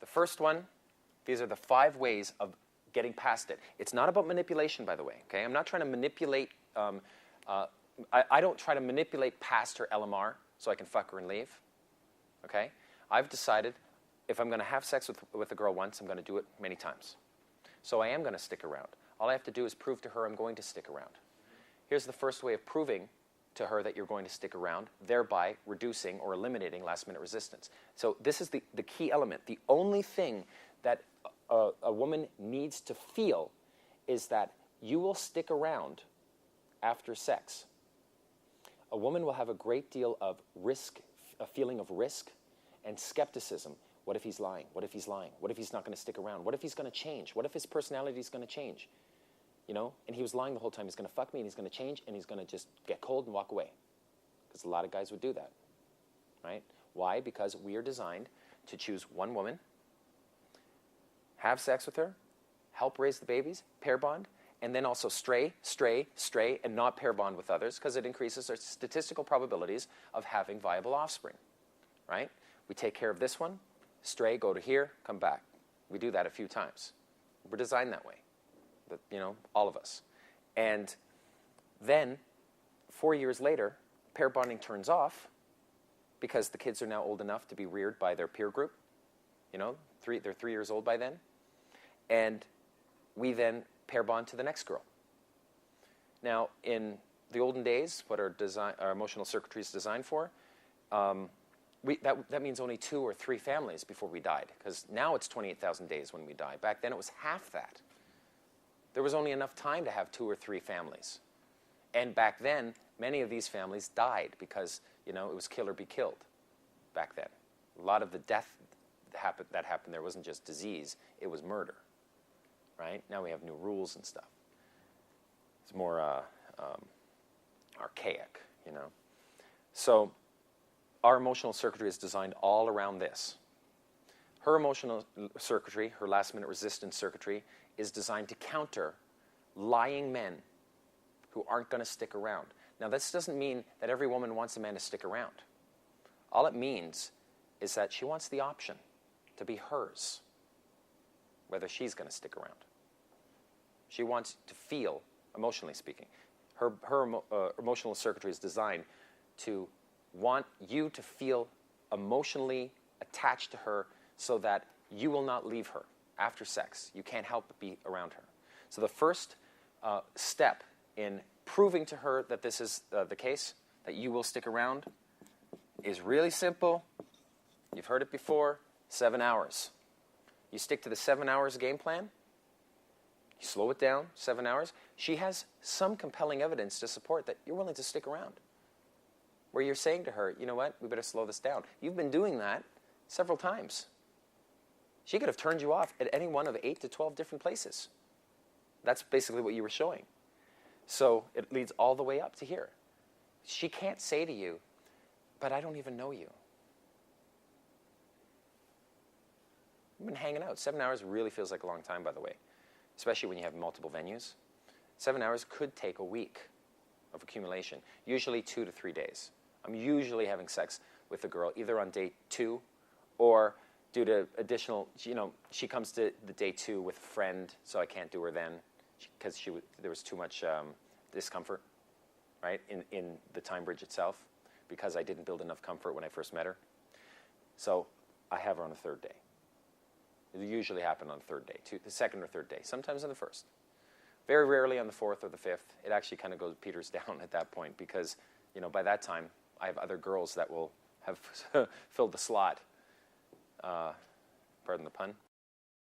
first one, these are the 5 ways of getting past it. It's not about manipulation, by the way. Okay, I'm not trying to manipulate. I don't try to manipulate past her LMR so I can fuck her and leave. Okay, I've decided if I'm going to have sex with a girl once, I'm going to do it many times. So I am going to stick around. All I have to do is prove to her I'm going to stick around. Here's the first way of proving to her that you're going to stick around, thereby reducing or eliminating last-minute resistance. So this is the key element. The only thing that a woman needs to feel is that you will stick around after sex. A woman will have a great deal of risk, a feeling of risk and skepticism. What if he's lying? What if he's lying? What if he's not going to stick around? What if he's going to change? What if his personality is going to change? You know, and he was lying the whole time. He's going to fuck me, and he's going to change, and he's going to just get cold and walk away. Because a lot of guys would do that, right? Why? Because we are designed to choose one woman, have sex with her, help raise the babies, pair bond, and then also stray, and not pair bond with others, because it increases our statistical probabilities of having viable offspring, right? We take care of this one, stray, go to here, come back. We do that a few times. We're designed that way. You know, all of us. And then 4 years later, pair bonding turns off because the kids are now old enough to be reared by their peer group. You know, they're 3 years old by then. And we then pair bond to the next girl. Now, in the olden days, what our emotional circuitry is designed for, that means only 2 or 3 families before we died. Because now it's 28,000 days when we die. Back then it was half that. There was only enough time to have 2 or 3 families. And back then, many of these families died because, you know, it was kill or be killed back then. A lot of the death that happened there wasn't just disease, it was murder, right? Now we have new rules and stuff. It's more archaic, you know. So our emotional circuitry is designed all around this. Her emotional circuitry, her last-minute resistance circuitry, is designed to counter lying men who aren't going to stick around. Now, this doesn't mean that every woman wants a man to stick around. All it means is that she wants the option to be hers, whether she's going to stick around. She wants to feel, emotionally speaking. Her emotional circuitry is designed to want you to feel emotionally attached to her so that you will not leave her after sex. You can't help but be around her. So the first step in proving to her that this is the case, that you will stick around, is really simple. You've heard it before, 7 hours. You stick to the 7 hours game plan. You slow it down, 7 hours. She has some compelling evidence to support that you're willing to stick around. Where you're saying to her, you know what, we better slow this down. You've been doing that several times. She could have turned you off at any one of 8 to 12 different places. That's basically what you were showing. So it leads all the way up to here. She can't say to you, but I don't even know you. We've been hanging out. 7 hours really feels like a long time, by the way, especially when you have multiple venues. 7 hours could take a week of accumulation, usually 2 to 3 days. I'm usually having sex with a girl either on day 2 or due to additional, you know, she comes to the day 2 with a friend, so I can't do her then because there was too much discomfort, right, in the time bridge itself because I didn't build enough comfort when I first met her. So I have her on the 3rd day. It usually happens on the 3rd day, the 2nd or 3rd day, sometimes on the 1st. Very rarely on the 4th or the 5th. It actually kind of peters down at that point because, you know, by that time I have other girls that will have filled the slot. Pardon the pun.